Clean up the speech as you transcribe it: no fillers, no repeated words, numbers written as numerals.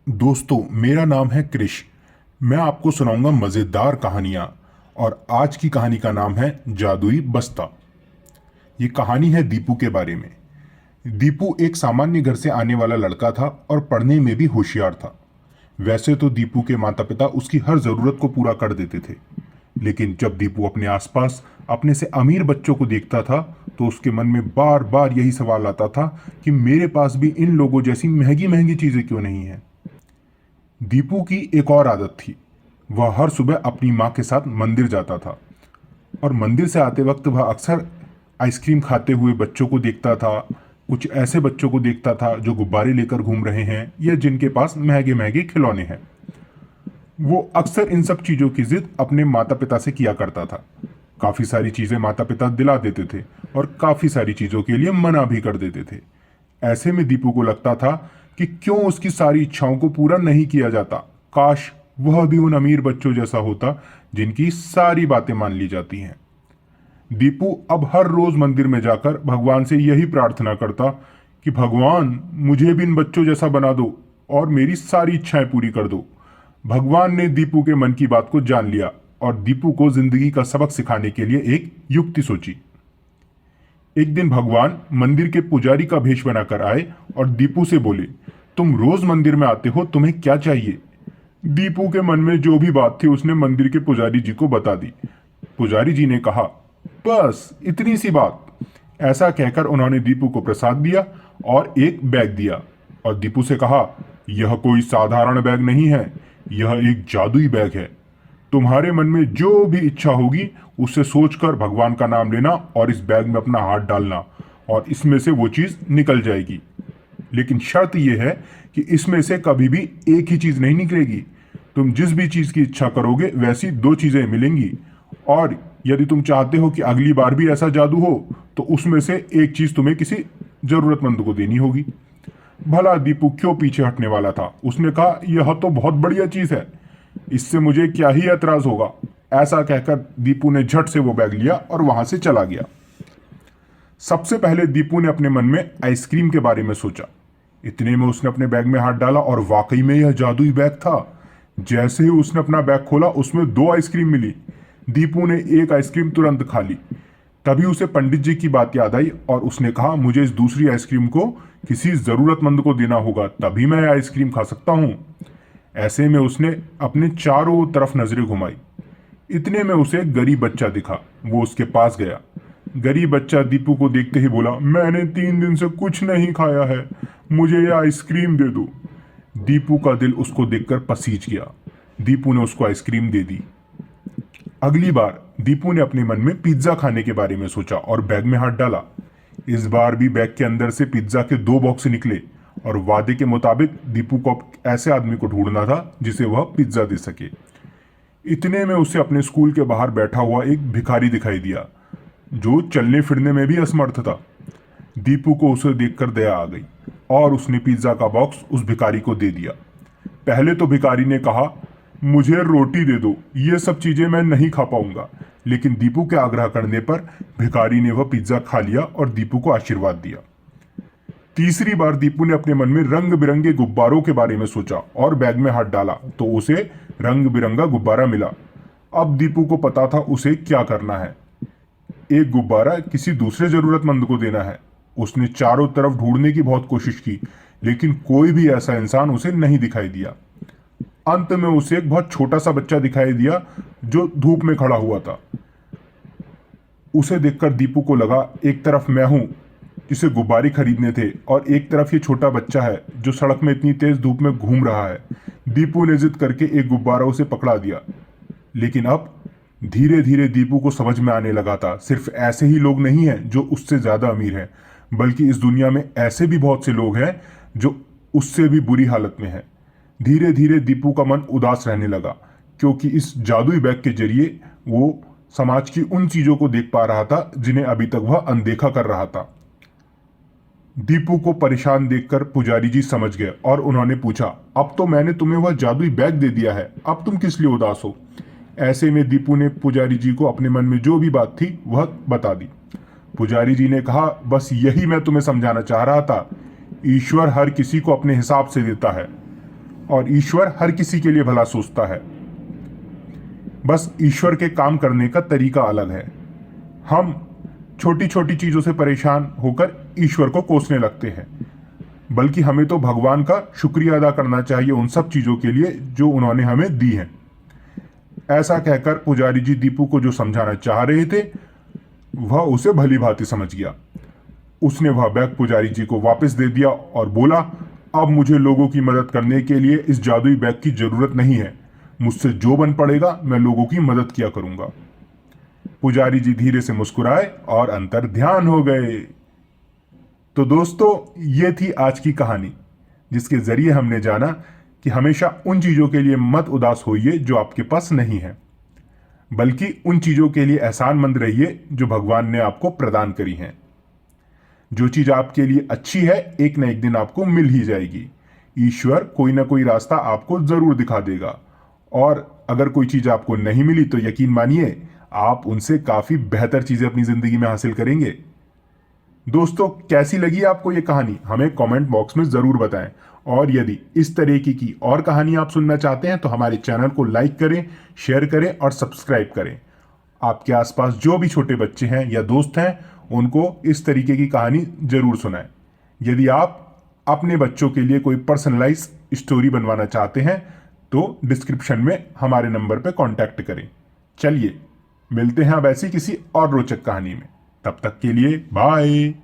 दोस्तों, मेरा नाम है क्रिश। मैं आपको सुनाऊंगा मज़ेदार कहानियां। और आज की कहानी का नाम है जादुई बस्ता। ये कहानी है दीपू के बारे में। दीपू एक सामान्य घर से आने वाला लड़का था और पढ़ने में भी होशियार था। वैसे तो दीपू के माता पिता उसकी हर ज़रूरत को पूरा कर देते थे, लेकिन जब दीपू अपने आसपास अपने से अमीर बच्चों को देखता था तो उसके मन में बार बार यही सवाल आता था कि मेरे पास भी इन लोगों जैसी महंगी महंगी चीज़ें क्यों नहीं हैं। दीपू की एक और आदत थी। वह हर सुबह अपनी माँ के साथ मंदिर जाता था और मंदिर से आते वक्त वह अक्सर आइसक्रीम खाते हुए बच्चों को देखता था। कुछ ऐसे बच्चों को देखता था जो गुब्बारे लेकर घूम रहे हैं या जिनके पास महंगे महंगे खिलौने हैं। वो अक्सर इन सब चीज़ों की जिद अपने माता पिता से किया करता था। काफ़ी सारी चीज़ें माता पिता दिला देते थे और काफ़ी सारी चीज़ों के लिए मना भी कर देते थे। ऐसे में दीपू को लगता था कि क्यों उसकी सारी इच्छाओं को पूरा नहीं किया जाता। काश वह भी उन अमीर बच्चों जैसा होता जिनकी सारी बातें मान ली जाती हैं। दीपू अब हर रोज मंदिर में जाकर भगवान से यही प्रार्थना करता कि भगवान, मुझे भी इन बच्चों जैसा बना दो और मेरी सारी इच्छाएं पूरी कर दो। भगवान ने दीपू के मन की बात को जान लिया और दीपू को जिंदगी का सबक सिखाने के लिए एक युक्ति सोची। एक दिन भगवान मंदिर के पुजारी का भेष बनाकर आए और दीपू से बोले, तुम रोज मंदिर में आते हो, तुम्हें क्या चाहिए? दीपू के मन में जो भी बात थी उसने मंदिर के पुजारी जी को बता दी। पुजारी जी ने कहा, बस इतनी सी बात। ऐसा कहकर उन्होंने दीपू को प्रसाद दिया और एक बैग दिया और दीपू से कहा, यह कोई साधारण बैग नहीं है, यह एक जादुई बैग है। तुम्हारे मन में जो भी इच्छा होगी उससे सोचकर भगवान का नाम लेना और इस बैग में अपना हाथ डालना और इसमें से वो चीज निकल जाएगी। लेकिन शर्त यह है कि इसमें से कभी भी एक ही चीज नहीं निकलेगी। तुम जिस भी चीज की इच्छा करोगे वैसी दो चीजें मिलेंगी और यदि तुम चाहते हो कि अगली बार भी ऐसा जादू हो तो उसमें से एक चीज तुम्हें किसी जरूरतमंद को देनी होगी। भला दीपू क्यों पीछे हटने वाला था? उसने कहा, यह तो बहुत बढ़िया चीज है, इससे मुझे क्या ही एतराज होगा। ऐसा कहकर दीपू ने झट से वो बैग लिया और वहां से चला गया। सबसे पहले दीपू ने अपने मन में आइसक्रीम के बारे में सोचा। इतने में उसने अपने बैग में हाथ डाला और वाकई में यह जादुई बैग था। जैसे ही उसने अपना बैग खोला उसमें दो आइसक्रीम मिली। दीपू ने एक आइसक्रीम तुरंत खा ली। तभी उसे पंडित जी की बात याद आई और उसने कहा, मुझे इस दूसरी आइसक्रीम को किसी जरूरतमंद को देना होगा, तभी मैं आइसक्रीम खा सकता हूं। ऐसे में उसने अपने चारों तरफ नजरें घुमाई। इतने में उसे एक गरीब बच्चा दिखा। वो उसके पास गया। गरीब बच्चा दीपू को देखते ही बोला, मैंने 3 दिन से कुछ नहीं खाया है, मुझे ये आइसक्रीम दे दो। दीपू का दिल उसको देखकर पसीज गया। दीपू ने उसको आइसक्रीम दे दी। अगली बार दीपू ने अपने मन में पिज्जा खाने के बारे में सोचा और बैग में हाथ डाला। इस बार भी बैग के अंदर से पिज्जा के 2 बॉक्स निकले और वादे के मुताबिक दीपू को ऐसे आदमी को ढूंढना था जिसे वह पिज्जा दे सके। इतने में उसे अपने स्कूल के बाहर बैठा हुआ एक भिखारी दिखाई दिया जो चलने फिरने में भी असमर्थ था। दीपू को उसे देखकर दया आ गई और उसने पिज्जा का बॉक्स उस भिखारी को दे दिया। पहले तो भिखारी ने कहा, मुझे रोटी दे दो, ये सब चीजें मैं नहीं खा पाऊंगा। लेकिन दीपू के आग्रह करने पर भिखारी ने वह पिज्जा खा लिया और दीपू को आशीर्वाद दिया। तीसरी बार दीपू ने अपने मन में रंग बिरंगे गुब्बारों के बारे में सोचा और बैग में हाथ डाला तो उसे रंग बिरंगा गुब्बारा मिला। अब दीपू को पता था उसे क्या करना है। एक गुब्बारा किसी दूसरे जरूरतमंद को देना है। उसने चारों तरफ ढूंढने की बहुत कोशिश की, लेकिन कोई भी ऐसा इंसान उसे नहीं दिखाई दिया। अंत में उसे एक बहुत छोटा सा बच्चा दिखाई दिया जो धूप में खड़ा हुआ था। उसे देखकर दीपू को लगा, एक तरफ मैं हूं जिसे गुब्बारे खरीदने थे और एक तरफ ये छोटा बच्चा है जो सड़क में इतनी तेज धूप में घूम रहा है। दीपू ने जिद करके एक गुब्बारा उसे पकड़ा दिया। लेकिन अब धीरे धीरे दीपू को समझ में आने लगा था, सिर्फ ऐसे ही लोग नहीं हैं जो उससे ज्यादा अमीर हैं, बल्कि इस दुनिया में ऐसे भी बहुत से लोग हैं जो उससे भी बुरी हालत में हैं। धीरे धीरे दीपू का मन उदास रहने लगा क्योंकि इस जादुई बैग के जरिए वो समाज की उन चीजों को देख पा रहा था जिन्हें अभी तक वह अनदेखा कर रहा था। दीपू को परेशान देखकर पुजारी जी समझ गए और उन्होंने पूछा, अब तो मैंने तुम्हें वह जादुई बैग दे दिया है, अब तुम किस लिए उदास हो? ऐसे में दीपू ने पुजारी जी को अपने मन में जो भी बात थी वह बता दी। पुजारी जी ने कहा, बस यही मैं तुम्हें समझाना चाह रहा था, ईश्वर हर किसी को अपने हिसाब से देता है। और ईश्वर हर किसी के लिए भला सोचता है। बस ईश्वर के काम करने का तरीका अलग है। हम छोटी छोटी चीजों से परेशान होकर ईश्वर को कोसने लगते हैं, बल्कि हमें तो भगवान का शुक्रिया अदा करना चाहिए उन सब चीजों के लिए जो उन्होंने हमें दी हैं। ऐसा कहकर पुजारी जी दीपू को जो समझाना चाह रहे थे वह उसे भली भांति समझ गया। उसने वह बैग पुजारी जी को वापस दे दिया और बोला, अब मुझे लोगों की मदद करने के लिए इस जादुई बैग की जरूरत नहीं है। मुझसे जो बन पड़ेगा मैं लोगों की मदद किया करूंगा। पुजारी जी धीरे से मुस्कुराए और अंतर ध्यान हो गए। तो दोस्तों, ये थी आज की कहानी, जिसके जरिए हमने जाना कि हमेशा उन चीजों के लिए मत उदास होइए जो आपके पास नहीं है, बल्कि उन चीजों के लिए एहसानमंद रहिए जो भगवान ने आपको प्रदान करी हैं। जो चीज आपके लिए अच्छी है एक न एक दिन आपको मिल ही जाएगी। ईश्वर कोई ना कोई रास्ता आपको जरूर दिखा देगा, और अगर कोई चीज आपको नहीं मिली तो यकीन मानिए आप उनसे काफी बेहतर चीजें अपनी जिंदगी में हासिल करेंगे। दोस्तों, कैसी लगी आपको ये कहानी हमें कमेंट बॉक्स में जरूर बताएं, और यदि इस तरीके की और कहानी आप सुनना चाहते हैं तो हमारे चैनल को लाइक करें, शेयर करें और सब्सक्राइब करें। आपके आसपास जो भी छोटे बच्चे हैं या दोस्त हैं उनको इस तरीके की कहानी जरूर सुनाएं। यदि आप अपने बच्चों के लिए कोई पर्सनलाइज स्टोरी बनवाना चाहते हैं तो डिस्क्रिप्शन में हमारे नंबर पर कांटेक्ट करें। चलिए मिलते हैं अब ऐसी किसी और रोचक कहानी में। तब तक के लिए बाय।